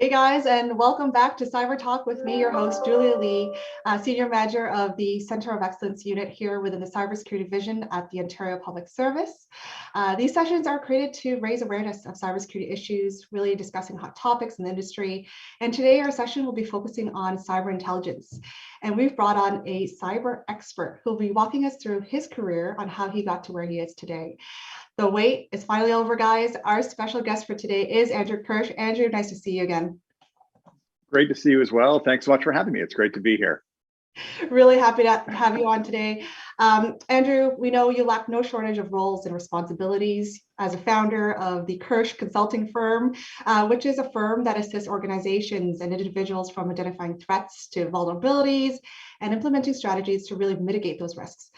Hey guys, and welcome back to Cyber Talk with me, your host, Julia Lee, Senior Manager of the Center of Excellence Unit here within the Cybersecurity Division at the Ontario Public Service. These sessions are created to raise awareness of cybersecurity issues, really discussing hot topics in the industry. And today our session will be focusing on cyber intelligence. And we've brought on a cyber expert who will be walking us through his career on how he got to where he is today. The wait is finally over, guys. Our special guest for today is Andrew Kirsch. Andrew, nice to see you again. Great to see you as well. Thanks so much for having me. It's great to be here. Really happy to have you on today. Andrew, we know you lack no shortage of roles and responsibilities as a founder of the Kirsch Consulting firm, which is a firm that assists organizations and individuals from identifying threats to vulnerabilities and implementing strategies to really mitigate those risks.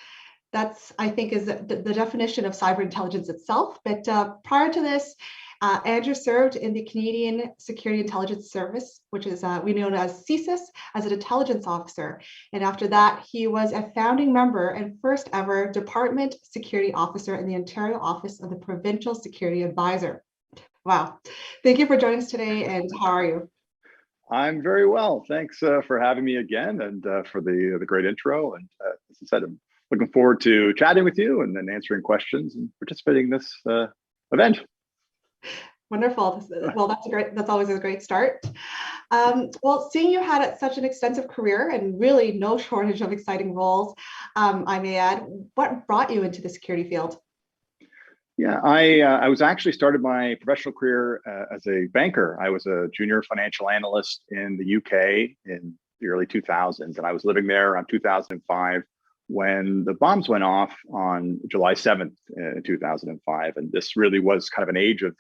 That's, I think, is the definition of cyber intelligence itself. But prior to this, Andrew served in the Canadian Security Intelligence Service, which is we know as CSIS, as an intelligence officer. And after that, he was a founding member and first ever Department Security Officer in the Ontario Office of the Provincial Security Advisor. Wow. Thank you for joining us today. And how are you? I'm very well. Thanks for having me again and for the great intro. And as I said, I'm looking forward to chatting with you and then answering questions and participating in this event. Wonderful. Well, that's always a great start. Well, seeing you had such an extensive career and really no shortage of exciting roles, I may add, what brought you into the security field? Yeah, I was actually started my professional career as a banker. I was a junior financial analyst in the UK in the early 2000s, and I was living there around 2005 when the bombs went off on July 7th in 2005. And this really was kind of an age of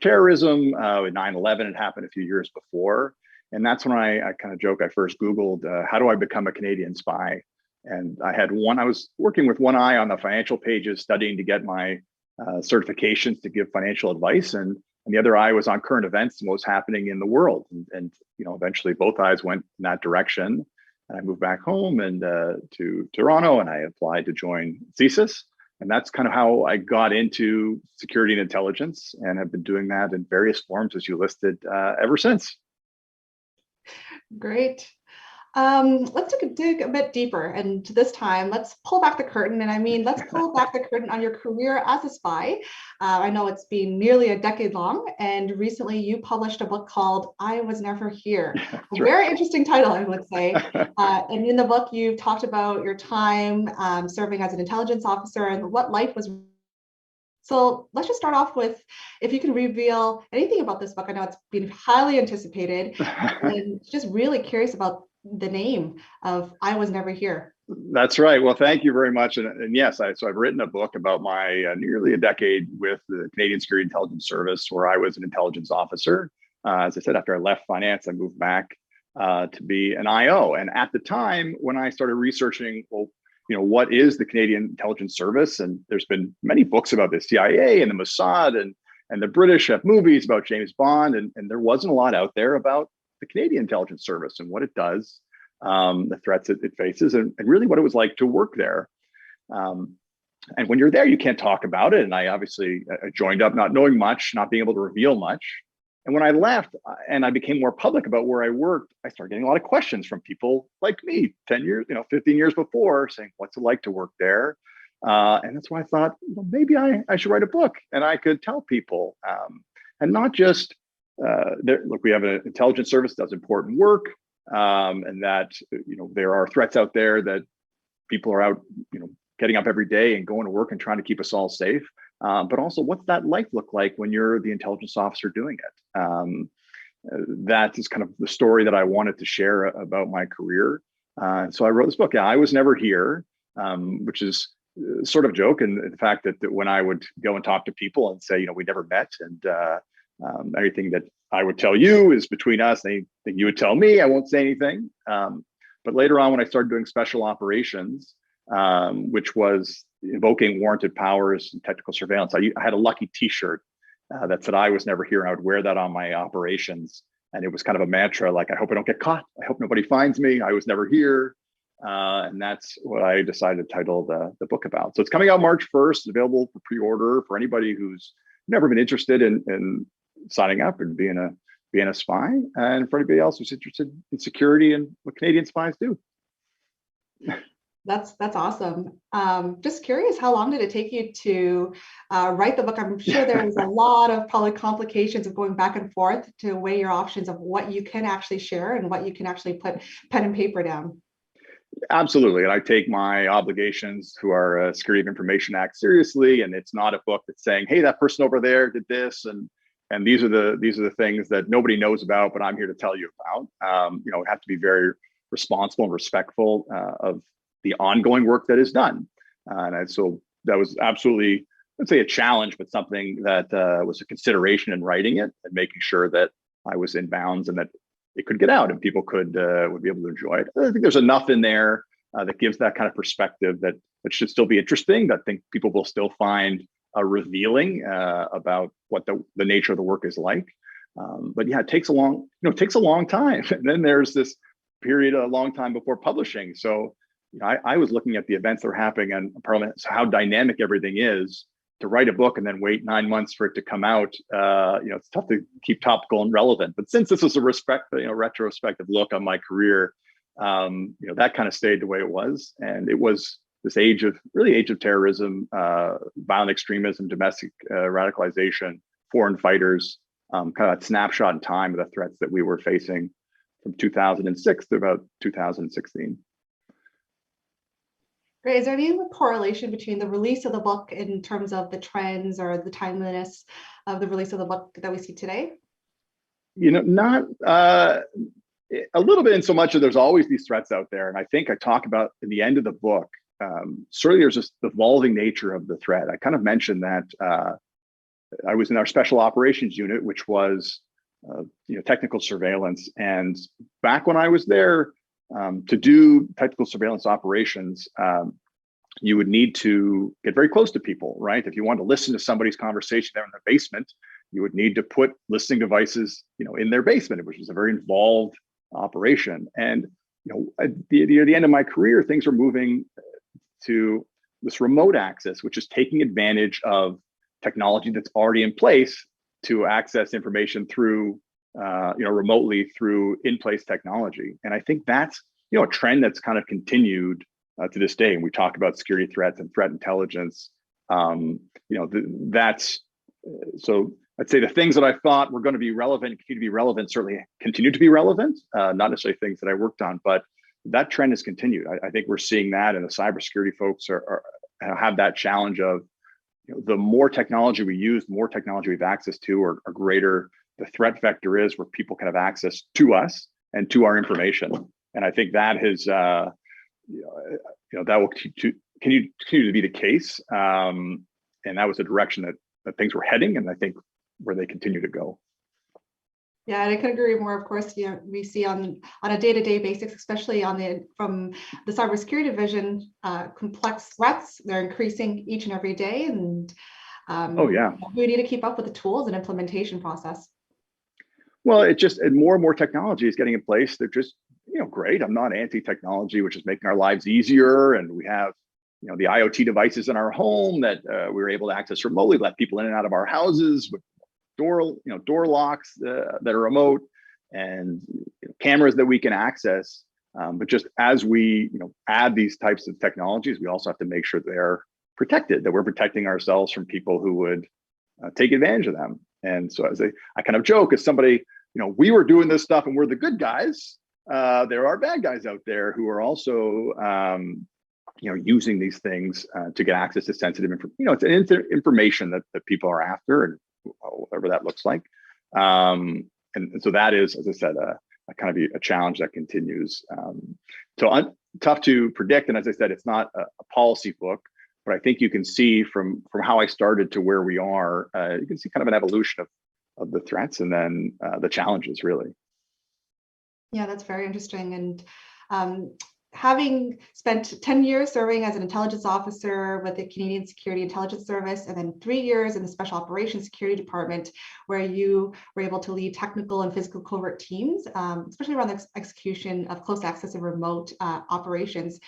terrorism. With 9/11 had happened a few years before. And that's when I kind of joke, I first Googled, how do I become a Canadian spy? And I was working with one eye on the financial pages, studying to get my certifications to give financial advice. And the other eye was on current events and what was happening in the world. And eventually both eyes went in that direction. And I moved back home and to Toronto, and I applied to join CSIS. And that's kind of how I got into security and intelligence, and have been doing that in various forms, as you listed, ever since. Great. Let's dig a bit deeper, and this time let's pull back the curtain. And I mean, let's pull back the curtain on your career as a spy. I know it's been nearly a decade long, and recently you published a book called I Was Never Here. A very interesting title, I would say. And in the book, you talked about your time serving as an intelligence officer and what life was. So let's just start off with, if you can reveal anything about this book. I know it's been highly anticipated, and just really curious about the name of I Was Never Here. That's right. Well, thank you very much. And yes, so I've written a book about my nearly a decade with the Canadian Security Intelligence Service, where I was an intelligence officer. As I said, after I left finance, I moved back to be an IO. And at the time when I started researching, well, what is the Canadian Intelligence Service? And there's been many books about the CIA and the Mossad, and the British have movies about James Bond. And there wasn't a lot out there about the Canadian Intelligence Service and what it does, the threats it faces, and really what it was like to work there. And when you're there, you can't talk about it. And I joined up not knowing much, not being able to reveal much. And when I left and I became more public about where I worked, I started getting a lot of questions from people like me, 10 years, 15 yeyears before, saying, what's it like to work there? And that's why I thought, well, maybe I should write a book and I could tell people, and not just, look, we have an intelligence service that does important work, and that there are threats out there that people are out getting up every day and going to work and trying to keep us all safe, but also what's that life look like when you're the intelligence officer doing it. That is kind of the story that I wanted to share about my career. So I wrote this book. I Was Never Here, which is sort of a joke, and the fact that when I would go and talk to people and say, we never met, and everything that I would tell you is between us. Anything you would tell me, I won't say anything. But later on, when I started doing special operations, which was invoking warranted powers and technical surveillance, I had a lucky T-shirt that said I was never here, and I would wear that on my operations. And it was kind of a mantra, like, I hope I don't get caught. I hope nobody finds me. I was never here. And that's what I decided to title the book about. So it's coming out March 1st, it's available for pre-order for anybody who's never been interested in signing up and being being a spy, and for anybody else who's interested in security and what Canadian spies do. That's awesome. Just curious, how long did it take you to write the book? I'm sure there was a lot of probably complications of going back and forth to weigh your options of what you can actually share and what you can actually put pen and paper down. Absolutely, and I take my obligations to our Security of Information Act seriously. And it's not a book that's saying, "Hey, that person over there did this," and these are the things that nobody knows about, but I'm here to tell you about. We have to be very responsible and respectful of the ongoing work that is done. So that was absolutely, let's say, a challenge, but something that was a consideration in writing it and making sure that I was in bounds and that it could get out and people would be able to enjoy it. I think there's enough in there that gives that kind of perspective that should still be interesting, that I think people will still find revealing about what the nature of the work is like. But yeah, it takes a long time. And then there's this period, a long time before publishing. So I was looking at the events that are happening in Parliament, so how dynamic everything is. To write a book and then wait 9 months for it to come out, it's tough to keep topical and relevant. But since this was a retrospective look on my career, that kind of stayed the way it was. And it was this age of terrorism, violent extremism, domestic radicalization, foreign fighters, kind of a snapshot in time of the threats that we were facing from 2006 to about 2016. Great. Is there any correlation between the release of the book in terms of the trends or the timeliness of the release of the book that we see today? Not a little bit, in so much that there's always these threats out there. And I think I talk about in the end of the book, certainly there's this evolving nature of the threat. I kind of mentioned that I was in our special operations unit, which was technical surveillance. And back when I was there, to do technical surveillance operations, you would need to get very close to people, right? If you want to listen to somebody's conversation there in their basement, you would need to put listening devices, in their basement, which is a very involved operation. And at the end of my career, things were moving to this remote access, which is taking advantage of technology that's already in place to access information through remotely through in-place technology. And I think that's, a trend that's kind of continued to this day. And we talk about security threats and threat intelligence. That's so I'd say the things that I thought were going to be relevant, continue to be relevant, certainly continue to be relevant, not necessarily things that I worked on, but that trend has continued. I think we're seeing that, and the cybersecurity folks have that challenge of, the more technology we use, the more technology we have access to, or greater the threat vector is, where people can have access to us and to our information. And I think that has, that will continue to be the case. And that was the direction that things were heading, and I think where they continue to go. Yeah, and I can agree more. Of course, we see on a day-to-day basis, especially from the cybersecurity division, complex threats. They're increasing each and every day, and we need to keep up with the tools and implementation process. Well, and more technology is getting in place. They're just, great. I'm not anti-technology, which is making our lives easier, and we have, the IoT devices in our home that we were able to access remotely, let people in and out of our houses with door locks that are remote, and cameras that we can access. But just as we add these types of technologies, we also have to make sure they're protected, that we're protecting ourselves from people who would take advantage of them. And so as I kind of joke, as somebody, we were doing this stuff and we're the good guys. There are bad guys out there who are also using these things to get access to sensitive information. It's information that people are after, and whatever that looks like. And so that is, as I said, a kind of a challenge that continues. So tough to predict. And as I said, it's not a policy book, but I think you can see from how I started to where we are, you can see kind of an evolution of the threats and then the challenges, really. Yeah, that's very interesting. And having spent 10 years serving as an intelligence officer with the Canadian Security Intelligence Service, and then 3 years in the Special Operations Security Department, where you were able to lead technical and physical covert teams, especially around the execution of close access and remote operations.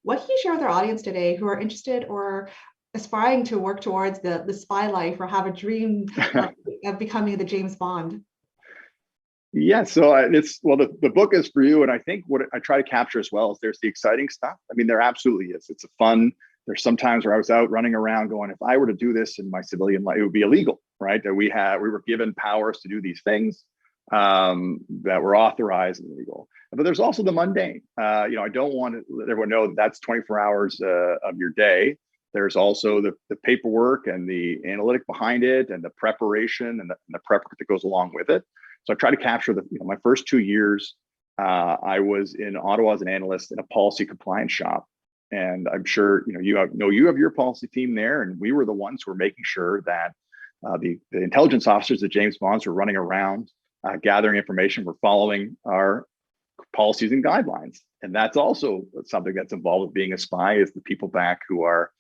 What can you share with our audience today who are interested or aspiring to work towards the spy life, or have a dream of becoming the James Bond? Yeah, so the book is for you, and I think what I try to capture as well is there's the exciting stuff. I mean, there absolutely is. It's a fun. There's some times where I was out running around going, if I were to do this in my civilian life, it would be illegal, right? That we were given powers to do these things that were authorized and legal. But there's also the mundane. I don't want to let everyone know that that's 24 hours of your day. There's also the paperwork and the analytic behind it, and the preparation and the prep that goes along with it. So I try to capture my first 2 years. I was in Ottawa as an analyst in a policy compliance shop, and I'm sure you have your policy team there, and we were the ones who were making sure that the intelligence officers, the James Bonds, were running around gathering information. We're following our policies and guidelines, and that's also something that's involved with being a spy, is the people back who are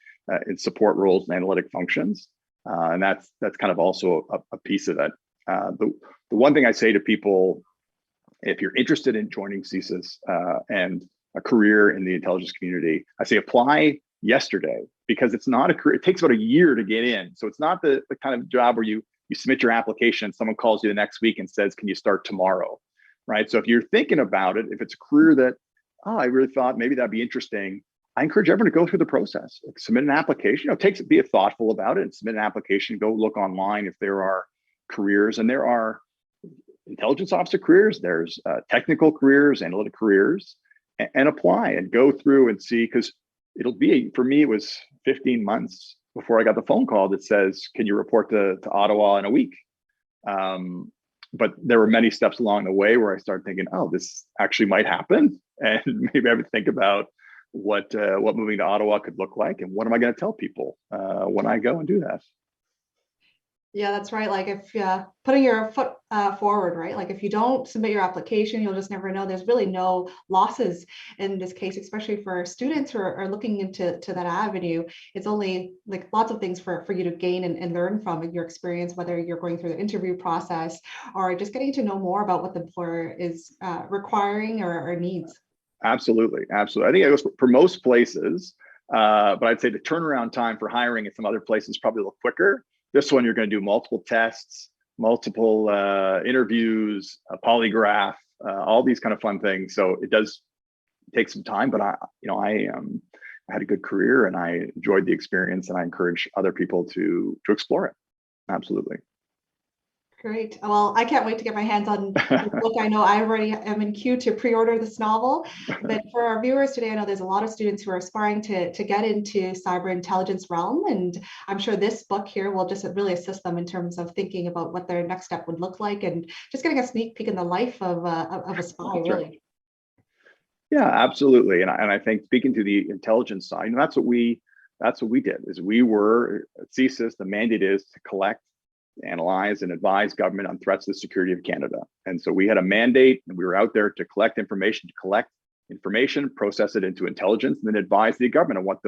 in support roles and analytic functions, and that's kind of also a piece of it. The one thing I say to people, if you're interested in joining CSIS and a career in the intelligence community, I say apply yesterday, because it's not a career. It takes about a year to get in. So it's not the kind of job where you submit your application, someone calls you the next week and says, can you start tomorrow? Right. So if you're thinking about it, if it's a career that, I really thought maybe that'd be interesting, I encourage everyone to go through the process, submit an application, be thoughtful about it, and submit an application, go look online if there are careers, and there are intelligence officer careers, there's technical careers, analytic careers, and apply and go through and see, because for me, it was 15 months before I got the phone call that says, can you report to Ottawa in a week? But there were many steps along the way where I started thinking, oh, this actually might happen. And maybe I would think about what moving to Ottawa could look like, and what am I going to tell people when I go and do that. Yeah, that's right. Like if putting your foot forward, right? Like if you don't submit your application, you'll just never know. There's really no losses in this case, especially for students who are looking into that avenue. It's only like lots of things for you to gain and learn from your experience, whether you're going through the interview process or just getting to know more about what the employer is requiring or needs. Absolutely. I think it goes for most places, but I'd say the turnaround time for hiring in some other places is probably a little quicker. This one, you're going to do multiple tests, multiple interviews, a polygraph, all these kind of fun things. So it does take some time, but I had a good career and I enjoyed the experience, and I encourage other people to explore it. Absolutely. Great. Well, I can't wait to get my hands on the book. I know I already am in queue to pre-order this novel, but for our viewers today, I know there's a lot of students who are aspiring to get into cyber intelligence realm, and I'm sure this book here will just really assist them in terms of thinking about what their next step would look like, and just getting a sneak peek in the life of a spy, really. Right. Yeah, absolutely. And I think, speaking to the intelligence side, that's what we did. Is we were at CSIS. The mandate is to collect, analyze, and advise government on threats to the security of Canada. And so we had a mandate, and we were out there to collect information, process it into intelligence, and then advise the government on what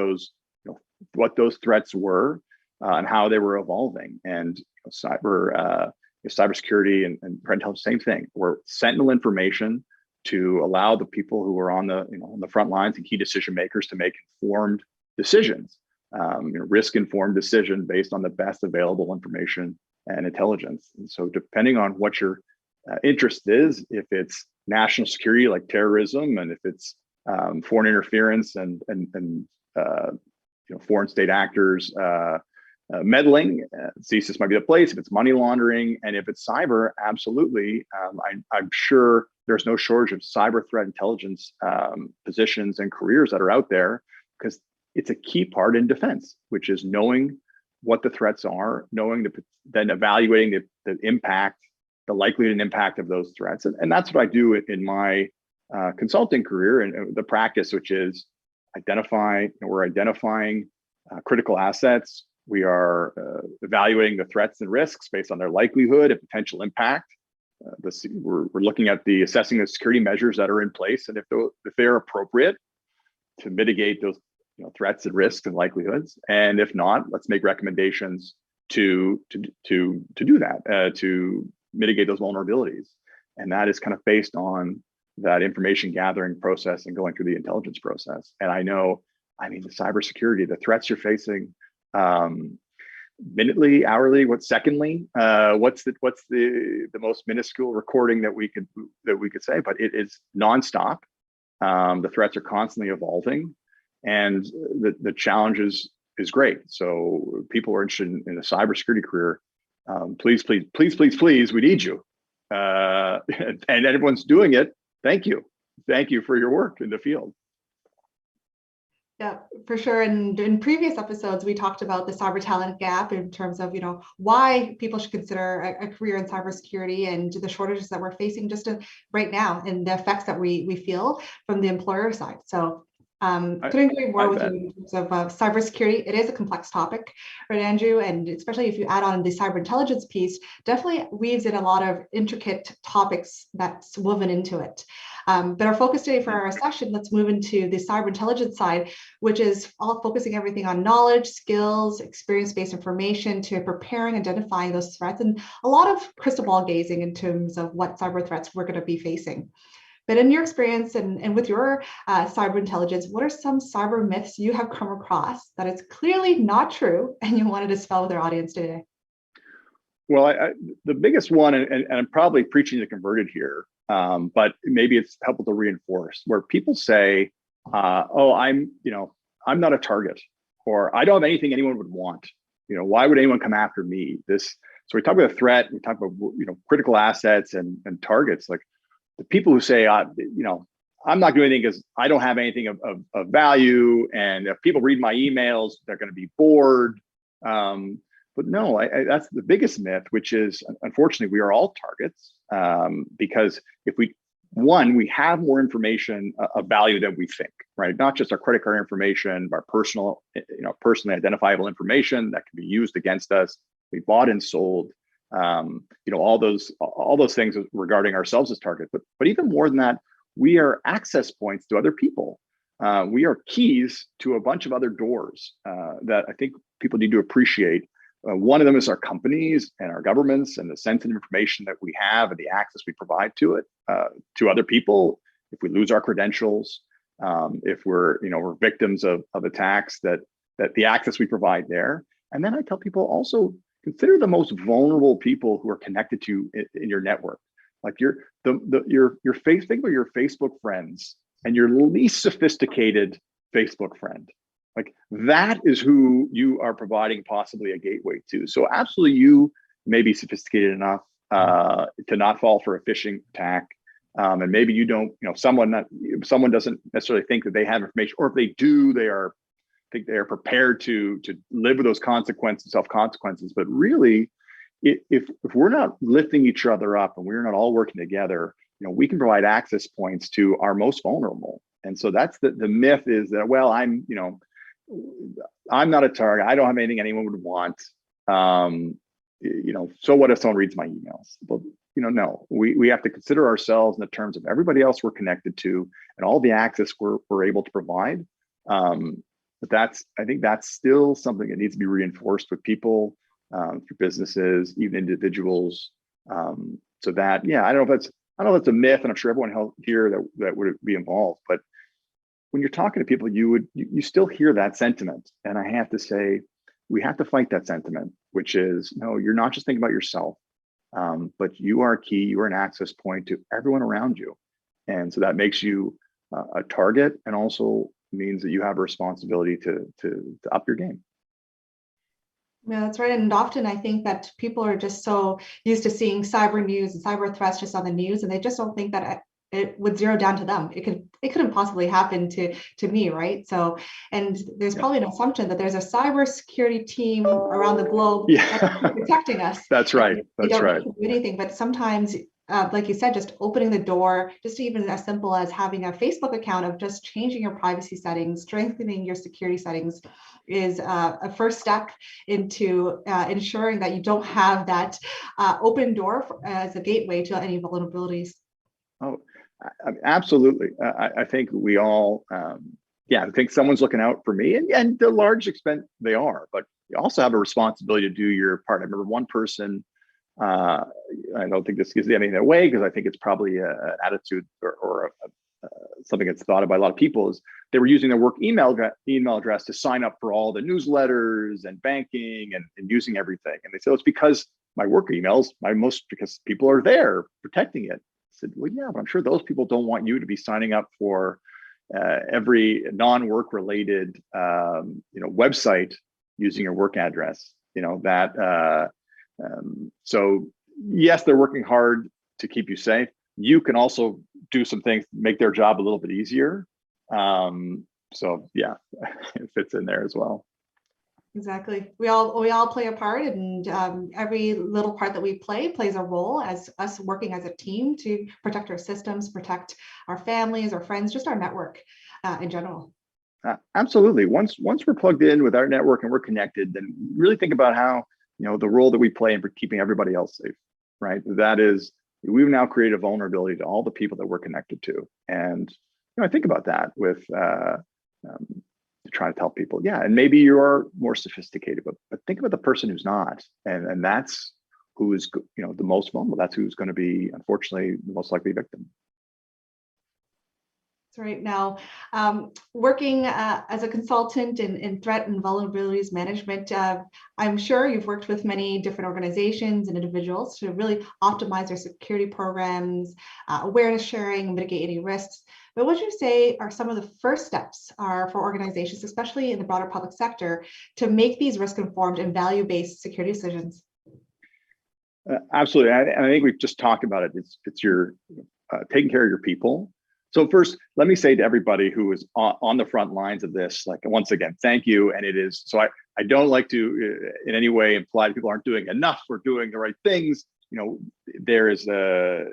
those threats were and how they were evolving. And cybersecurity and intelligence, same thing. We're sentinel information to allow the people who are on the front lines and key decision makers to make informed decisions, risk-informed decision based on the best available information and intelligence. And so depending on what your interest is, if it's national security like terrorism, and if it's foreign interference and foreign state actors meddling, CSIS might be the place. If it's money laundering, and if it's cyber, absolutely. I'm sure there's no shortage of cyber threat intelligence positions and careers that are out there, because it's a key part in defense, which is knowing what the threats are, then evaluating the impact, the likelihood and impact of those threats. And that's what I do in my consulting career and the practice, which is we're identifying critical assets. We are evaluating the threats and risks based on their likelihood and potential impact. We're looking at assessing the security measures that are in place, and if they're appropriate to mitigate those threats and risks and likelihoods, and if not, let's make recommendations to do that, to mitigate those vulnerabilities. And that is kind of based on that information gathering process and going through the intelligence process. And the cybersecurity, the threats you're facing, minutely, hourly, what's secondly, what's the most minuscule recording that we could say, but it is nonstop. The threats are constantly evolving, and the challenge is great. So people are interested in a cybersecurity career. Please, we need you, and everyone's doing it. Thank you for your work in the field. Yeah, for sure. And in previous episodes, we talked about the cyber talent gap in terms of, why people should consider a career in cybersecurity and the shortages that we're facing just right now and the effects that we feel from the employer side. So couldn't agree more with you in terms of cybersecurity. It is a complex topic, right, Andrew? And especially if you add on the cyber intelligence piece, definitely weaves in a lot of intricate topics that's woven into it. But our focus today for our session, let's move into the cyber intelligence side, which is all focusing everything on knowledge, skills, experience-based information to preparing, identifying those threats, and a lot of crystal ball gazing in terms of what cyber threats we're going to be facing. But in your experience and with your cyber intelligence, what are some cyber myths you have come across that it's clearly not true and you want to dispel with our audience today? Well, the biggest one, and I'm probably preaching to converted here, but maybe it's helpful to reinforce, where people say, "Oh, I'm not a target," or "I don't have anything anyone would want. Why would anyone come after me?" So we talk about a threat, we talk about critical assets and targets. Like the people who say, I'm not doing anything because I don't have anything of value, and if people read my emails, they're going to be bored. But no, that's the biggest myth, which is, unfortunately, we are all targets, because if we have more information of value than we think, right? Not just our credit card information, our personally identifiable information that can be used against us. We bought and sold, all those things regarding ourselves as targets. But even more than that, we are access points to other people. We are keys to a bunch of other doors that I think people need to appreciate. One of them is our companies and our governments and the sensitive information that we have and the access we provide to it, to other people. If we lose our credentials, if we're victims of attacks, that the access we provide there. And then I tell people also consider the most vulnerable people who are connected to in your network. Like your think about your Facebook friends and your least sophisticated Facebook friend. Like that is who you are providing possibly a gateway to. So absolutely, you may be sophisticated enough to not fall for a phishing attack, and maybe you don't. Someone doesn't necessarily think that they have information, or if they do, they are prepared to live with those consequences, self-consequences. But really, if we're not lifting each other up and we're not all working together, we can provide access points to our most vulnerable. And so that's the myth is that, well, I'm not a target. I don't have anything anyone would want. So what if someone reads my emails? Well, no, we have to consider ourselves in the terms of everybody else we're connected to and all the access we're able to provide. But I think that's still something that needs to be reinforced with people, through businesses, even individuals. So that, I don't know if that's a myth, and I'm sure everyone here that would be involved. But when you're talking to people, you still hear that sentiment, and I have to say, we have to fight that sentiment, which is, no, you're not just thinking about yourself, but you are key. You are an access point to everyone around you, and so that makes you a target, and also means that you have a responsibility to up your game. Yeah, that's right. And often I think that people are just so used to seeing cyber news and cyber threats just on the news, and they just don't think that it would zero down to them. It couldn't possibly happen to me, right? So, and there's probably an assumption that there's a cybersecurity team around the globe that's protecting us. That's right. They don't need to do anything, but sometimes, like you said, just opening the door, just even as simple as having a Facebook account, of just changing your privacy settings, strengthening your security settings, is a first step into ensuring that you don't have that open door as a gateway to any vulnerabilities. Oh, absolutely. I think we all, I think someone's looking out for me, and to a large extent they are, but you also have a responsibility to do your part. I remember one person, I don't think this gives anything away, because I think it's probably an attitude or something that's thought of by a lot of people is they were using their work email address to sign up for all the newsletters and banking and using everything. And they said, it's because my work emails, because people are there protecting it. I said, well, yeah, but I'm sure those people don't want you to be signing up for every non-work related, website using your work address. So yes, they're working hard to keep you safe. You can also do some things to make their job a little bit easier. So yeah, it fits in there as well. Exactly. We all play a part, and every little part that we play plays a role as us working as a team to protect our systems, protect our families, our friends, just our network in general. Absolutely. Once we're plugged in with our network and we're connected, then really think about how, the role that we play in keeping everybody else safe, right? That is, we've now created a vulnerability to all the people that we're connected to. And, I think about that with trying to tell people, yeah, and maybe you're more sophisticated, but think about the person who's not. And that's who is, the most vulnerable. That's who's going to be, unfortunately, the most likely victim. Right now, working as a consultant in threat and vulnerabilities management, I'm sure you've worked with many different organizations and individuals to really optimize their security programs, awareness sharing, mitigate any risks. But what would you say are some of the first steps for organizations, especially in the broader public sector, to make these risk-informed and value-based security decisions? Absolutely. I think we've just talked about it. It's your taking care of your people. So first, let me say to everybody who is on the front lines of this, like, once again, thank you. And it is, so I don't like to in any way imply that people aren't doing enough or doing the right things. There is the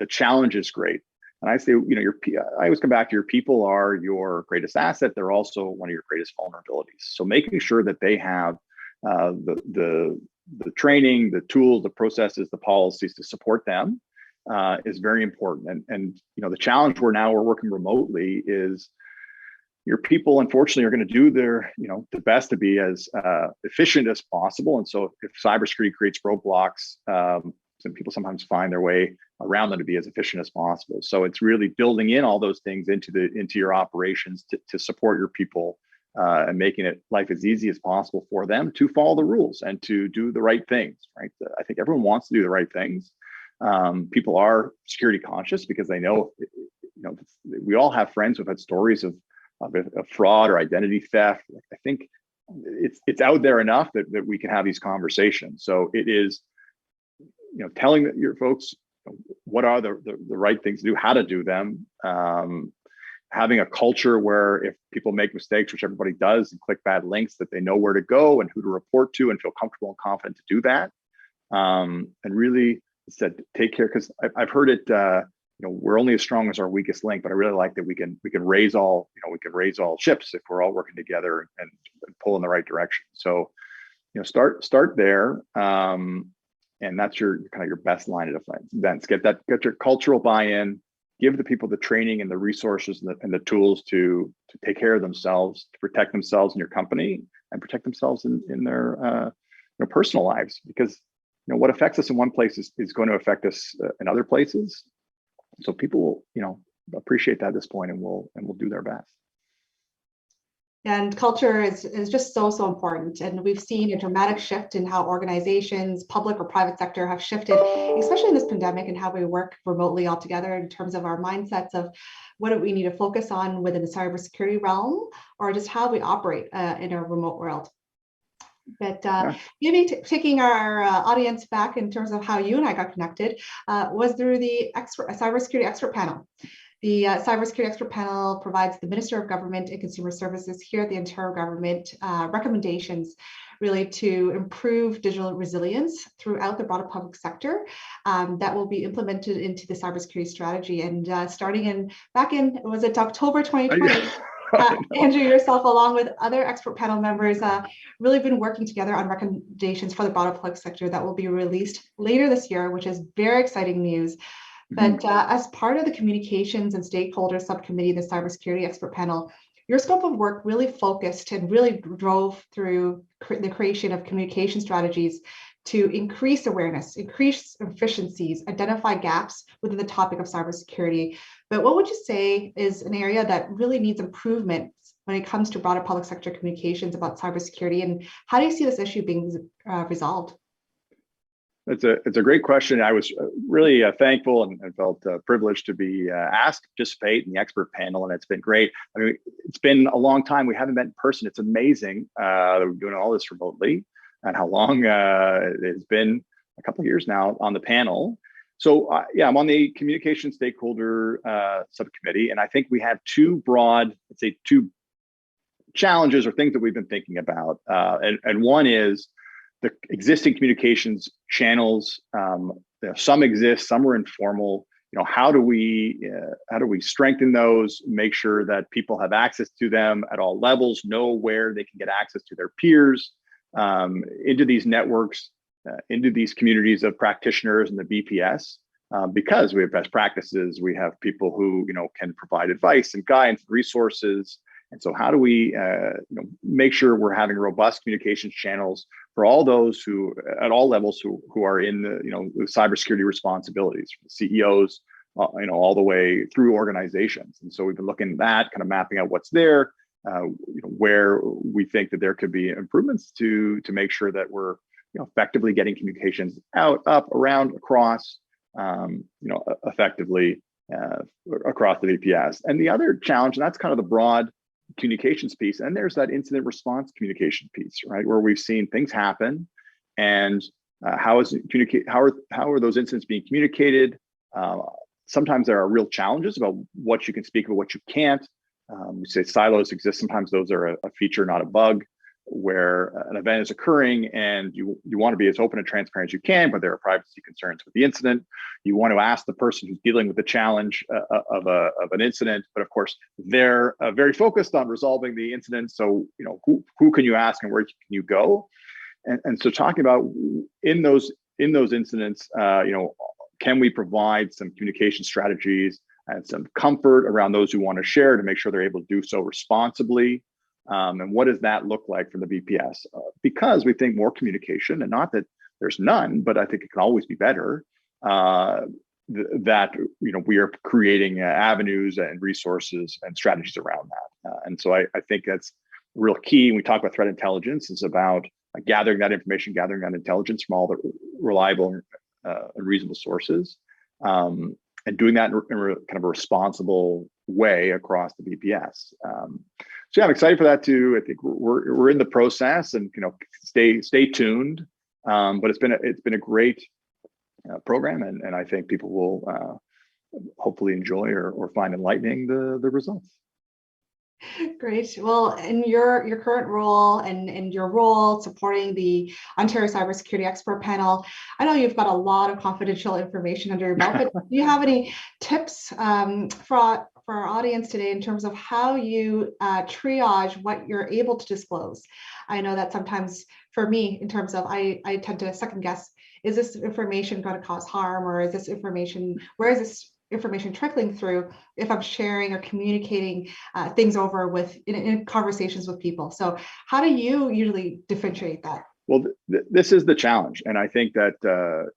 challenge is great. And I say, I always come back to your people are your greatest asset. They're also one of your greatest vulnerabilities. So making sure that they have the training, the tools, the processes, the policies to support them is very important. And the challenge we're working remotely is your people, unfortunately, are going to do their, the best to be as efficient as possible. And so if cybersecurity creates roadblocks, some people sometimes find their way around them to be as efficient as possible. So it's really building in all those things into your operations to support your people and making life as easy as possible for them to follow the rules and to do the right things, right? I think everyone wants to do the right things. People are security conscious because they know, we all have friends who've had stories of fraud or identity theft. I think it's out there enough that we can have these conversations. So it is, telling your folks what are the right things to do, how to do them, having a culture where if people make mistakes, which everybody does, and click bad links, that they know where to go and who to report to and feel comfortable and confident to do that. And really said, take care, because I've heard it, we're only as strong as our weakest link, but I really like that we can raise all, we can raise all ships if we're all working together and pull in the right direction. So, start there. And that's your kind of your best line of defense. Get your cultural buy-in, give the people the training and the resources and the tools to take care of themselves, to protect themselves in your company and protect themselves in their personal lives, because what affects us in one place is going to affect us in other places. So people will, appreciate that at this point and will do their best. And culture is just so important. And we've seen a dramatic shift in how organizations, public or private sector, have shifted, especially in this pandemic, and how we work remotely all together in terms of our mindsets of what do we need to focus on within the cybersecurity realm, or just how we operate in a remote world. But maybe taking our audience back in terms of how you and I got connected was through the cybersecurity expert panel. The cybersecurity expert panel provides the Minister of Government and Consumer Services here at the Ontario government recommendations really to improve digital resilience throughout the broader public sector that will be implemented into the cybersecurity strategy. And starting back in October 2020, Andrew, yourself, along with other expert panel members, really been working together on recommendations for the broader public sector that will be released later this year, which is very exciting news. But as part of the communications and stakeholder subcommittee, the cybersecurity expert panel, your scope of work really focused and really drove through the creation of communication strategies to increase awareness, increase efficiencies, identify gaps within the topic of cybersecurity. But what would you say is an area that really needs improvement when it comes to broader public sector communications about cybersecurity, and how do you see this issue being resolved? It's a great question. I was really thankful and felt privileged to be asked to participate in the expert panel, and it's been great. I mean, it's been a long time. We haven't met in person. It's amazing that we're doing all this remotely, and how long it's been, a couple of years now on the panel. So yeah, I'm on the communication stakeholder subcommittee, and I think we have two broad, let's say, two challenges or things that we've been thinking about. And one is the existing communications channels. Some exist, some are informal. How do we strengthen those, make sure that people have access to them at all levels, know where they can get access to their peers, into these networks, into these communities of practitioners and the BPS, because we have best practices, we have people who can provide advice and guidance, resources. And so how do we make sure we're having robust communications channels for all those who, at all levels, who are in the cybersecurity responsibilities, from CEOs, all the way through organizations. And so we've been looking at that, kind of mapping out what's there, where we think that there could be improvements to make sure that we're effectively getting communications out, up, around, across, effectively across the VPS. And the other challenge, and that's kind of the broad communications piece, and there's that incident response communication piece, right, where we've seen things happen, and how are those incidents being communicated? Sometimes there are real challenges about what you can speak about, what you can't. We say silos exist. Sometimes those are a feature, not a bug, where an event is occurring and you want to be as open and transparent as you can, but there are privacy concerns with the incident. You want to ask the person who's dealing with the challenge of an incident, but of course they're very focused on resolving the incident. So who can you ask and where can you go? And so talking about in those incidents, can we provide some communication strategies and some comfort around those who want to share to make sure they're able to do so responsibly? And what does that look like from the BPS? Because we think more communication, and not that there's none, but I think it can always be better, that we are creating avenues and resources and strategies around that. And so I think that's real key. When we talk about threat intelligence, it's about gathering that information, gathering that intelligence from all the reliable and reasonable sources, and doing that in kind of a responsible way across the BPS. So yeah, I'm excited for that too. I think we're in the process, and stay tuned. But it's been a great program, and I think people will hopefully enjoy or find enlightening the results. Great. Well, in your current role and your role supporting the Ontario Cybersecurity Expert Panel, I know you've got a lot of confidential information under your belt, but do you have any tips for our audience today in terms of how you triage what you're able to disclose? I know that sometimes for me, in terms of I tend to second guess, is this information going to cause harm, or is this information, where is this information trickling through if I'm sharing or communicating things over in conversations with people? So how do you usually differentiate that? Well, this is the challenge, and I think that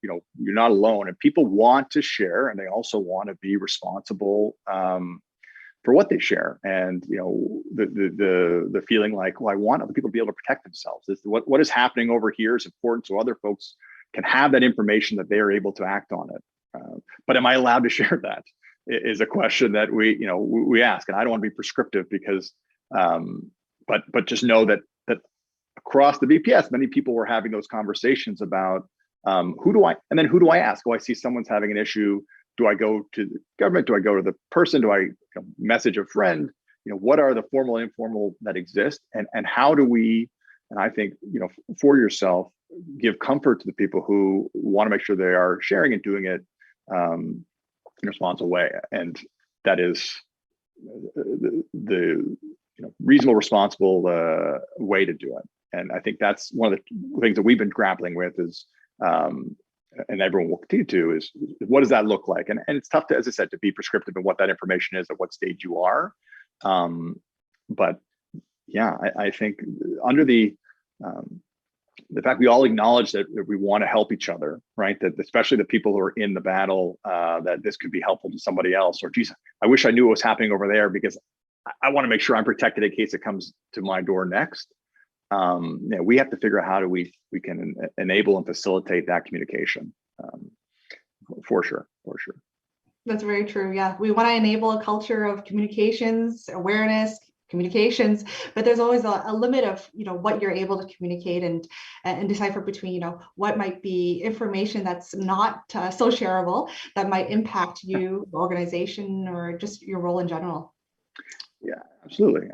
you're not alone, and people want to share, and they also want to be responsible for what they share. And the feeling like, well, I want other people to be able to protect themselves. What is happening over here is important, so other folks can have that information, that they are able to act on it. But am I allowed to share that? Is a question that we ask, and I don't want to be prescriptive because, but just know that across the BPS, many people were having those conversations about who do I ask? Oh, I see someone's having an issue. Do I go to the government? Do I go to the person? Do I message a friend? What are the formal and informal that exist, and how do we? And I think for yourself, give comfort to the people who want to make sure they are sharing and doing it in a responsible way, and that is the reasonable, responsible way to do it. And I think that's one of the things that we've been grappling with is, and everyone will continue to, is what does that look like? And it's tough to, as I said, to be prescriptive in what that information is, at what stage you are. But yeah, I think under the fact we all acknowledge that we want to help each other, right? That especially the people who are in the battle, that this could be helpful to somebody else, or geez, I wish I knew what was happening over there because I want to make sure I'm protected in case it comes to my door next. We have to figure out how we can enable and facilitate that communication. For sure. That's very true. Yeah, we want to enable a culture of communications, awareness, communications, but there's always a limit of what you're able to communicate and decipher between what might be information that's not so shareable that might impact you, the organization, or just your role in general. Yeah, absolutely.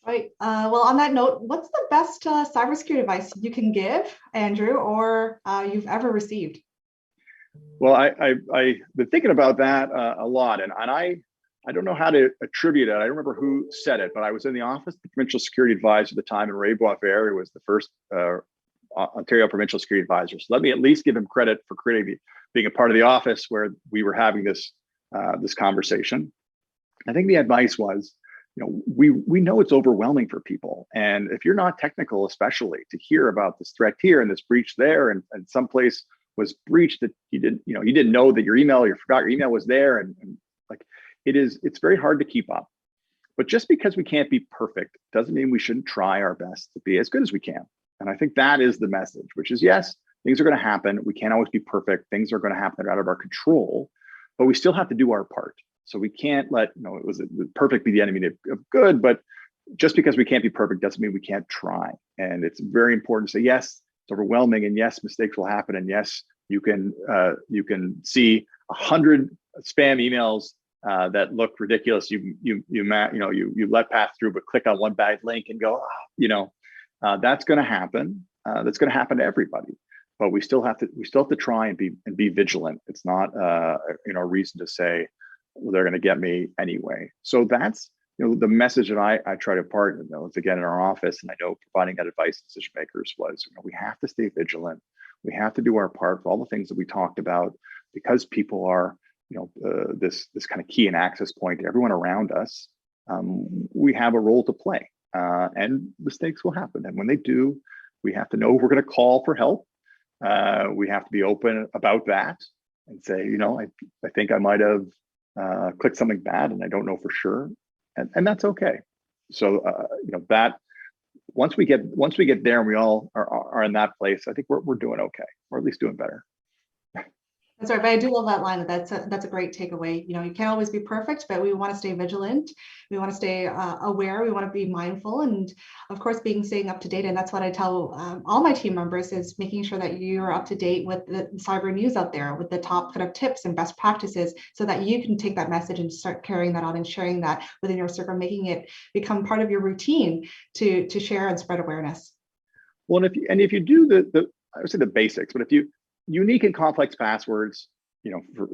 Right. Well, on that note, what's the best cybersecurity advice you can give, Andrew, or you've ever received? Well, I've been thinking about that a lot, and I don't know how to attribute it. I don't remember who said it, but I was in the office of the provincial security advisor at the time, and Ray Boisvert, who was the first Ontario provincial security advisor. So let me at least give him credit for being a part of the office where we were having this conversation. I think the advice was, we know it's overwhelming for people, and if you're not technical, especially to hear about this threat here and this breach there, and someplace was breached that you didn't know that your email, you forgot your email was there, and like it's very hard to keep up. But just because we can't be perfect doesn't mean we shouldn't try our best to be as good as we can. And I think that is the message, which is, yes, things are going to happen. We can't always be perfect. Things are going to happen out of our control, but we still have to do our part. So we can't let perfect be the enemy of good, but just because we can't be perfect doesn't mean we can't try. And it's very important to say, yes, it's overwhelming, and yes, mistakes will happen, and yes, you can see 100 spam emails that look ridiculous. You let pass through, but click on one bad link and go, that's going to happen. That's going to happen to everybody. But we still have to try and be vigilant. It's not a reason to say, well, they're going to get me anyway. So that's the message that I try to impart. Again, in our office, and I know providing that advice to decision makers was, we have to stay vigilant. We have to do our part for all the things that we talked about, because people are this kind of key and access point to everyone around us. We have a role to play, and mistakes will happen. And when they do, we have to know we're going to call for help. We have to be open about that and say, I think I might have clicked something bad and I don't know for sure, and that's okay. So that once we get there and we all are in that place, I think we're doing okay, or at least doing better. That's right, but I do love that line. That's a great takeaway. You can't always be perfect, but we want to stay vigilant. We want to stay aware. We want to be mindful, and of course, staying up to date. And that's what I tell all my team members, is making sure that you're up to date with the cyber news out there, with the top kind of tips and best practices, so that you can take that message and start carrying that on and sharing that within your circle, making it become part of your routine to share and spread awareness. Well, and if you do I would say the basics, but if you unique and complex passwords,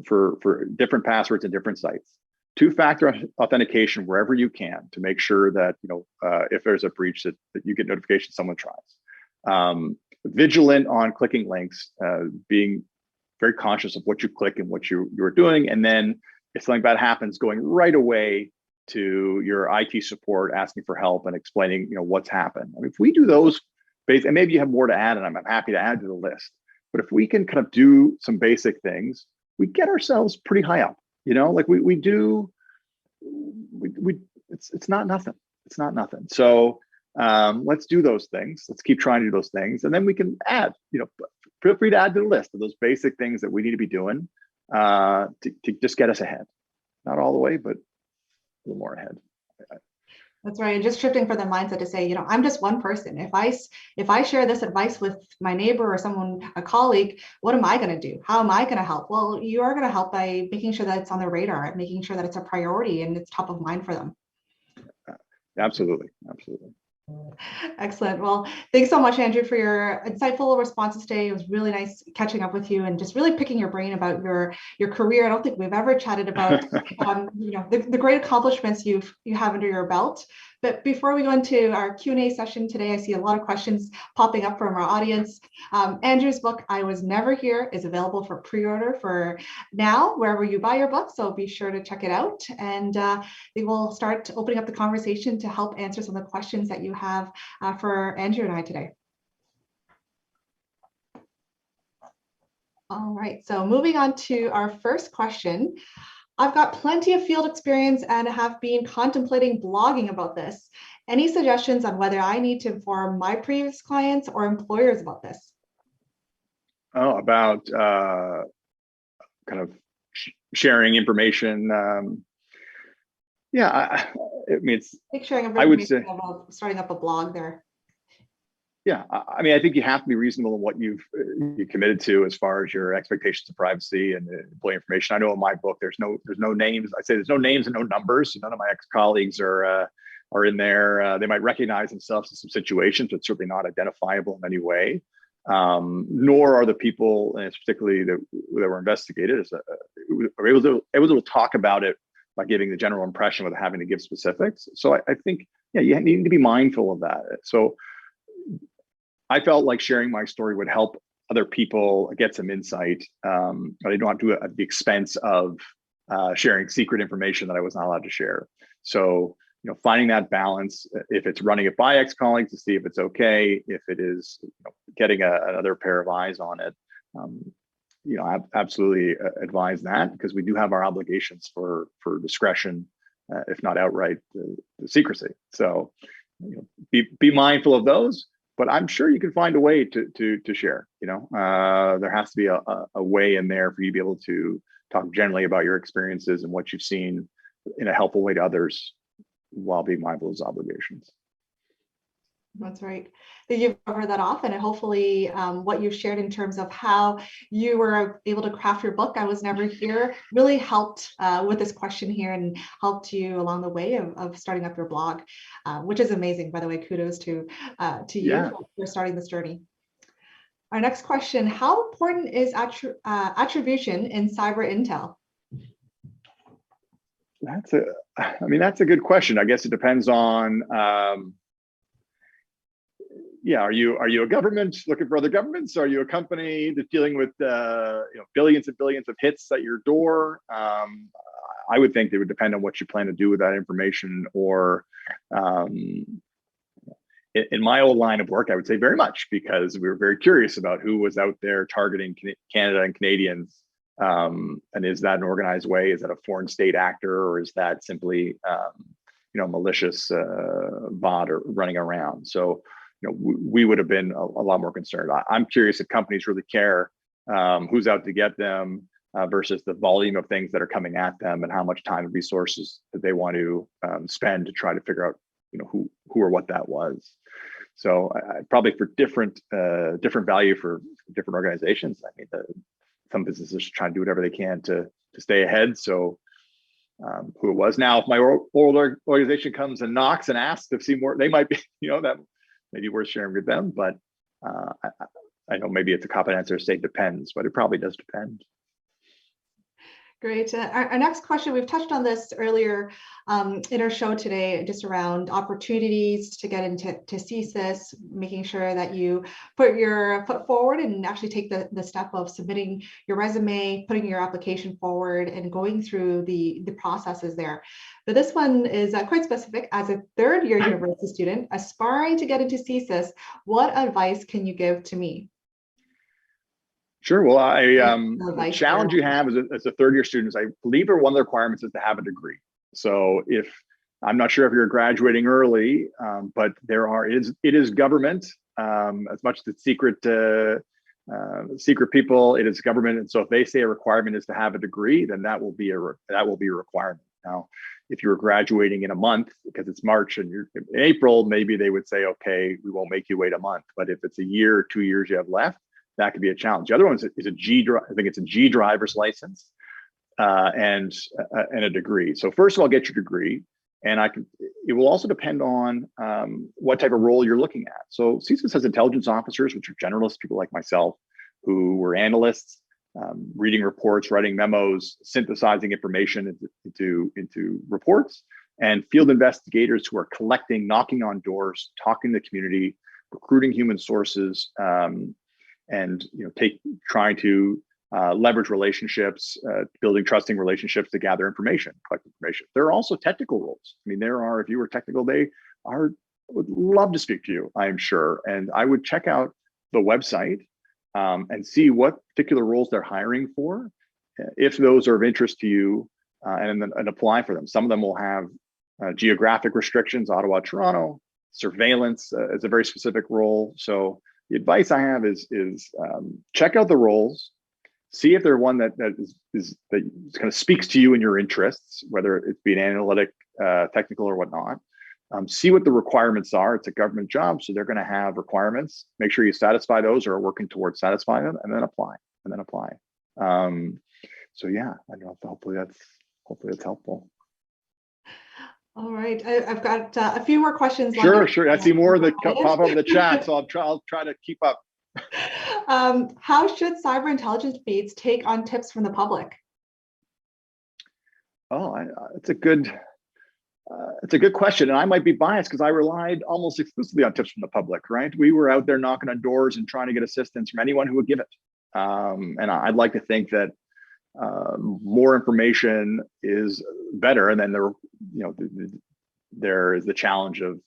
for different passwords and different sites, two-factor authentication wherever you can to make sure that if there's a breach that you get notification someone tries. Vigilant on clicking links, being very conscious of what you click and what you're doing, and then if something bad happens, going right away to your IT support, asking for help and explaining what's happened. I mean, if we do those, and maybe you have more to add, and I'm happy to add to the list. But if we can kind of do some basic things, we get ourselves pretty high up. Like we do. It's not nothing. It's not nothing. So let's do those things. Let's keep trying to do those things, and then we can add. Feel free to add to the list of those basic things that we need to be doing to just get us ahead. Not all the way, but a little more ahead. That's right. And just shifting for the mindset to say, I'm just one person. If I share this advice with my neighbor or someone, a colleague, what am I going to do? How am I going to help? Well, you are going to help by making sure that it's on their radar, making sure that it's a priority and it's top of mind for them. Absolutely. Excellent. Well, thanks so much, Andrew, for your insightful responses today. It was really nice catching up with you and just really picking your brain about your career. I don't think we've ever chatted about the great accomplishments you have under your belt, But before we go into our Q&A session today, I see a lot of questions popping up from our audience. Andrew's book, I Was Never Here, is available for pre-order for now, wherever you buy your book. So be sure to check it out. And we will start opening up the conversation to help answer some of the questions that you have for Andrew and I today. All right, so moving on to our first question. I've got plenty of field experience and have been contemplating blogging about this. Any suggestions on whether I need to inform my previous clients or employers about this? Oh, about kind of sharing information. Yeah, I mean, it's. I think sharing I would say about starting up a blog there. Yeah, I mean, I think you have to be reasonable in what you committed to as far as your expectations of privacy and employee information. I know in my book, there's no names. I say there's no names and no numbers. None of my ex-colleagues are in there. They might recognize themselves in some situations, but certainly not identifiable in any way. Nor are the people, and it's particularly that were investigated, are able to talk about it by giving the general impression without having to give specifics. So I think, yeah, you need to be mindful of that. So I felt like sharing my story would help other people get some insight, but I don't want to do it at the expense of sharing secret information that I was not allowed to share. So, finding that balance, if it's running it by ex-colleagues to see if it's okay, if it is getting another pair of eyes on it, I absolutely advise that, because we do have our obligations for discretion, if not outright secrecy. So, be mindful of those. But I'm sure you can find a way to share. There has to be a way in there for you to be able to talk generally about your experiences and what you've seen in a helpful way to others, while being mindful of those obligations. That's right. You've covered that off, and hopefully what you've shared in terms of how you were able to craft your book, I Was Never Here, really helped with this question here and helped you along the way of starting up your blog, which is amazing, by the way. Kudos to you for starting this journey. Our next question, how important is attribution in cyber intel? That's a good question. I guess it depends on, are you a government looking for other governments? Are you a company that's dealing with billions and billions of hits at your door? I would think it would depend on what you plan to do with that information. Or in my old line of work, I would say very much, because we were very curious about who was out there targeting Canada and Canadians. And is that an organized way? Is that a foreign state actor, or is that simply malicious bot or running around? So we would have been a lot more concerned. I'm curious if companies really care who's out to get them versus the volume of things that are coming at them, and how much time and resources that they want to spend to try to figure out who or what that was. So probably for different value for different organizations. I mean, some businesses are trying to do whatever they can to stay ahead. So who it was. Now, if my old organization comes and knocks and asks to see more, they might be, that may be worth sharing with them. But I know maybe it's a cop answer, say depends, but it probably does depend. Great. Our next question, we've touched on this earlier in our show today, just around opportunities to get into CSIS, making sure that you put your foot forward and actually take the step of submitting your resume, putting your application forward, and going through the processes there. But this one is quite specific. As a third-year university student aspiring to get into CSIS, what advice can you give to me? Sure. Well, the challenge you have as a third-year student is, I believe, one of the requirements is to have a degree. So I'm not sure if you're graduating early, but it is government, as much as it's secret people, it is government. And so if they say a requirement is to have a degree, then that will be a requirement. Now, if you're graduating in a month because it's March and you're in April, maybe they would say, okay, we won't make you wait a month. But if it's a year or 2 years you have left, that could be a challenge. The other one is I think it's a G driver's license and a degree. So first of all, get your degree, and it will also depend on what type of role you're looking at. So CSIS has intelligence officers, which are generalists, people like myself, who were analysts, reading reports, writing memos, synthesizing information into reports. and field investigators who are collecting, knocking on doors, talking to the community, recruiting human sources, and trying to leverage relationships, building trusting relationships to gather information, collect information. There are also technical roles. I mean, if you were technical, they would love to speak to you, I am sure. And I would check out the website and see what particular roles they're hiring for, if those are of interest to you, and apply for them. Some of them will have geographic restrictions, Ottawa, Toronto. Surveillance is a very specific role. So the advice I have is check out the roles, see if they're one that kind of speaks to you and your interests, whether it be an analytic, technical, or whatnot. See what the requirements are. It's a government job, so they're going to have requirements. Make sure you satisfy those or are working towards satisfying them, and then apply. So yeah, I don't know. Hopefully that's helpful. All right, I've got a few more questions. Sure. I see more that pop up in the chat, so I'll try to keep up. How should cyber intelligence feeds take on tips from the public? It's a good question, and I might be biased because I relied almost exclusively on tips from the public. Right, we were out there knocking on doors and trying to get assistance from anyone who would give it. And I'd like to think that more information is better, and then there is the challenge of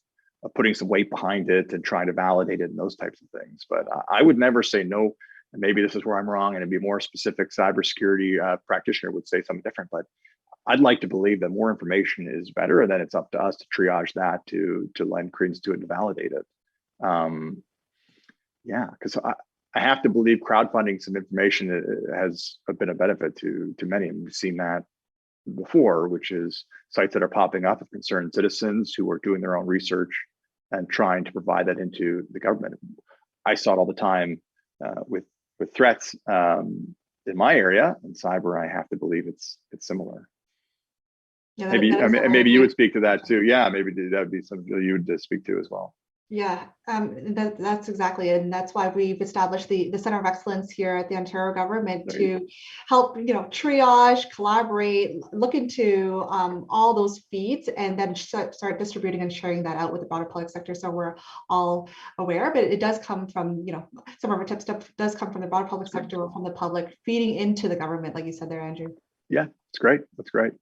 putting some weight behind it and trying to validate it and those types of things. But I would never say no. And maybe this is where I'm wrong, and it'd be more specific cybersecurity practitioner would say something different. But I'd like to believe that more information is better, and then it's up to us to triage that, to lend credence to it and validate it. Because I have to believe crowdfunding some information has been a benefit to many. And we've seen that before, which is sites that are popping up of concerned citizens who are doing their own research and trying to provide that into the government. I saw it all the time with threats in my area. In cyber, I have to believe it's similar. Yeah, maybe you would speak to that too. Yeah, maybe that would be something you would speak to as well. Yeah, that's exactly it. And that's why we've established the Center of Excellence here at the Ontario government to help, triage, collaborate, look into all those feeds, and then start distributing and sharing that out with the broader public sector, so we're all aware. But it does come from, some of our tip stuff does come from the broader public sector or from the public feeding into the government, like you said there, Andrew. Yeah, it's great. That's great.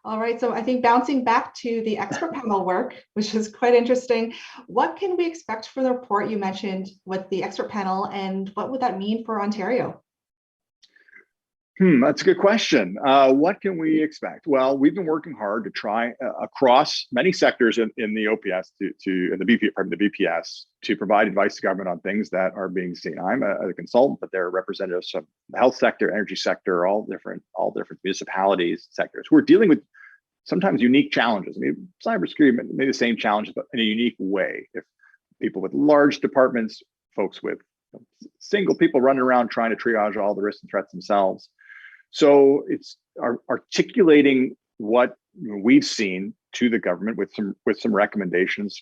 All right, so I think bouncing back to the expert panel work, which is quite interesting, what can we expect from the report you mentioned with the expert panel, and what would that mean for Ontario? That's a good question. What can we expect? Well, we've been working hard to try across many sectors in the OPS the BPS to provide advice to government on things that are being seen. I'm a consultant, but there are representatives from the health sector, energy sector, all different municipalities, sectors who are dealing with sometimes unique challenges. I mean, cybersecurity may be the same challenges, but in a unique way. If people with large departments, folks with single people running around trying to triage all the risks and threats themselves. So it's articulating what we've seen to the government with some recommendations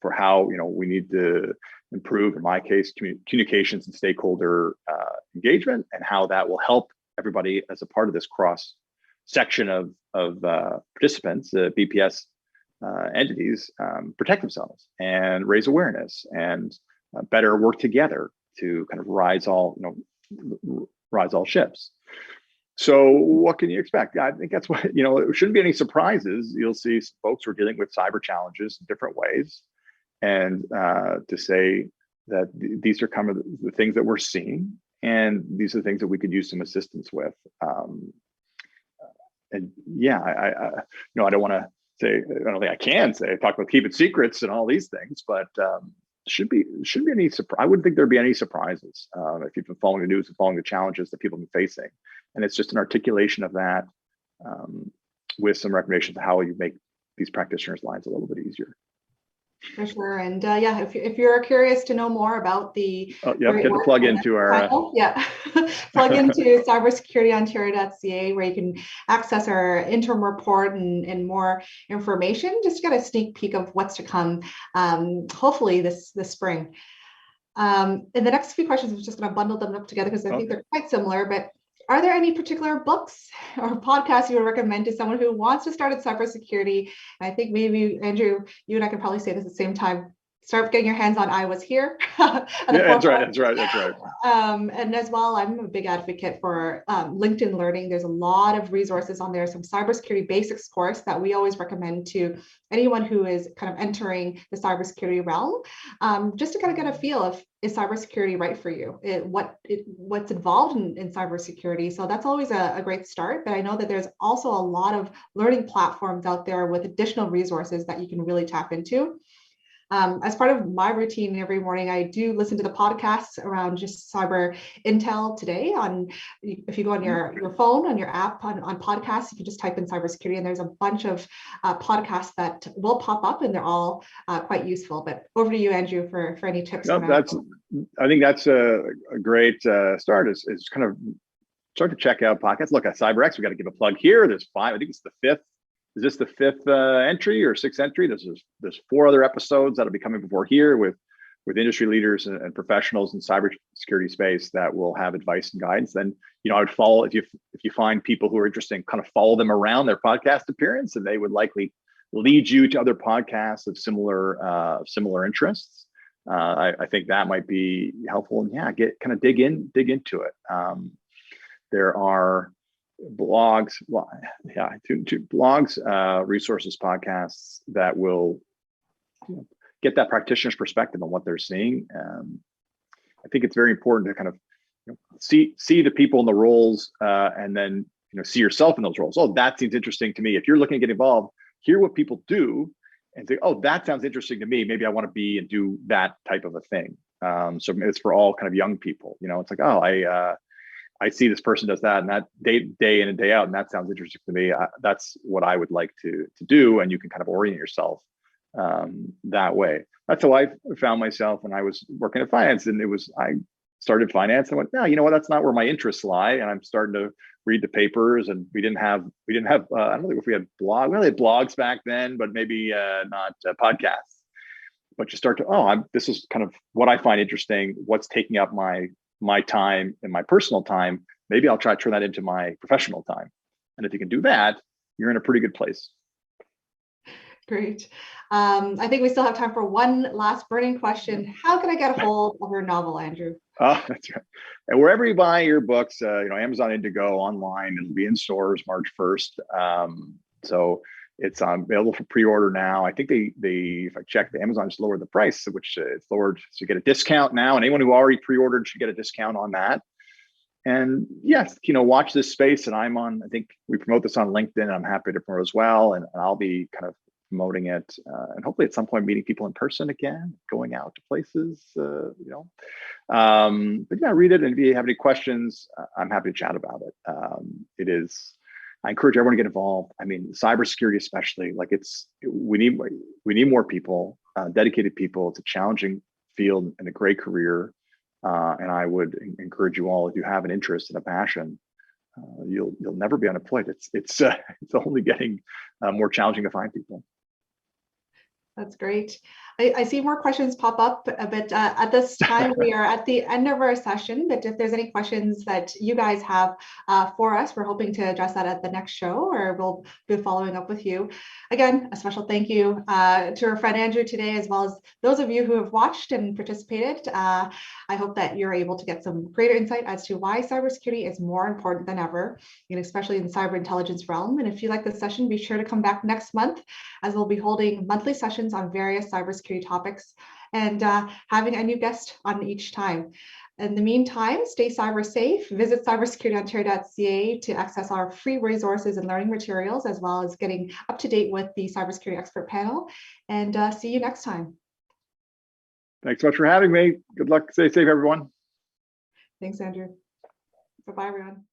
for how we need to improve, in my case, communications and stakeholder engagement, and how that will help everybody as a part of this cross section of participants, BPS entities, protect themselves and raise awareness and better work together to kind of rise all ships. So what can you expect? I think that's what, it shouldn't be any surprises. You'll see folks who are dealing with cyber challenges in different ways, and to say that these are kind of the things that we're seeing, and these are the things that we could use some assistance with. And yeah, I don't want to say, I don't think I can say, talk about keeping secrets and all these things, but shouldn't be any surprise. I wouldn't think there'd be any surprises if you've been following the news and following the challenges that people have been facing. And it's just an articulation of that with some recommendations of how you make these practitioners' lives a little bit easier. For sure. And yeah, if you're curious to know more about the get the plug into our plug into cybersecurity.ontario.ca, where you can access our interim report and more information. Just get a sneak peek of what's to come, hopefully this spring. In the next few questions, I'm just going to bundle them up together because I think they're quite similar. But Are there any particular books or podcasts you would recommend to someone who wants to start in cybersecurity? And I think maybe, Andrew, you and I could probably say this at the same time. Start getting your hands on I Was Here at the Yeah, that's right. forefront. That's right. That's right. And as well, I'm a big advocate for LinkedIn Learning. There's a lot of resources on there, some cybersecurity basics course that we always recommend to anyone who is kind of entering the cybersecurity realm, just to kind of get a feel of, is cybersecurity right for you? What's involved in cybersecurity? So that's always a great start. But I know that there's also a lot of learning platforms out there with additional resources that you can really tap into. As part of my routine every morning, I do listen to the podcasts around just cyber intel today. If you go on your phone, on your app, on podcasts, you can just type in cybersecurity, and there's a bunch of podcasts that will pop up, and they're all quite useful. But over to you, Andrew, for any tips. No, I think that's a great start. Is kind of start to check out podcasts. Look at CyberX. We got to give a plug here. There's 5. I think it's the 5th. Is this the 5th entry or 6th entry? There's 4 other episodes that'll be coming before here with industry leaders and professionals in cybersecurity space that will have advice and guidance. Then, I would follow, if you find people who are interesting, kind of follow them around their podcast appearance, and they would likely lead you to other podcasts of similar interests. I think that might be helpful. And dig into it. There are blogs, blogs, resources, podcasts that will get that practitioner's perspective on what they're seeing. I think it's very important to kind of see the people in the roles, and then see yourself in those roles. Oh, that seems interesting to me. If you're looking to get involved, hear what people do and say, oh, that sounds interesting to me. Maybe I want to be and do that type of a thing. So it's for all kind of young people. It's like, oh, I see this person does that, and that day in and day out, and that sounds interesting to me. That's what I would like to do, and you can kind of orient yourself that way. That's how I found myself when I was working at finance, and I started finance and went, no, you know what? That's not where my interests lie, and I'm starting to read the papers. And we didn't have I don't think if we had we had blogs back then, but maybe not podcasts. But you start to this is kind of what I find interesting. What's taking up my time and my personal time, maybe I'll try to turn that into my professional time. And if you can do that, you're in a pretty good place. Great. I think we still have time for one last burning question. How can I get a hold of your novel, Andrew? Oh, that's right. And wherever you buy your books, Amazon Indigo online, it'll be in stores March 1st. So it's available for pre-order now. I think if I checked, Amazon just lowered the price, which it's lowered, so you get a discount now. And anyone who already pre-ordered should get a discount on that. And yes, watch this space. And I think we promote this on LinkedIn, and I'm happy to promote as well. And I'll be kind of promoting it, and hopefully at some point meeting people in person again, going out to places, But yeah, read it. And if you have any questions, I'm happy to chat about it. I encourage everyone to get involved. I mean, cybersecurity, especially, we need more people, dedicated people. It's a challenging field and a great career. And I would encourage you all, if you have an interest and a passion, you'll never be unemployed. It's only getting more challenging to find people. That's great. I see more questions pop up, but at this time we are at the end of our session. But if there's any questions that you guys have for us, we're hoping to address that at the next show, or we'll be following up with you. Again, a special thank you to our friend Andrew today, as well as those of you who have watched and participated. I hope that you're able to get some greater insight as to why cybersecurity is more important than ever, and especially in the cyber intelligence realm. And if you like this session, be sure to come back next month, as we'll be holding monthly sessions on various cybersecurity topics and having a new guest on each time. In the meantime, stay cyber safe. Visit cybersecurity.ontario.ca to access our free resources and learning materials, as well as getting up to date with the cybersecurity expert panel. And see you next time. Thanks so much for having me. Good luck. Stay safe, everyone. Thanks, Andrew. Bye-bye, everyone.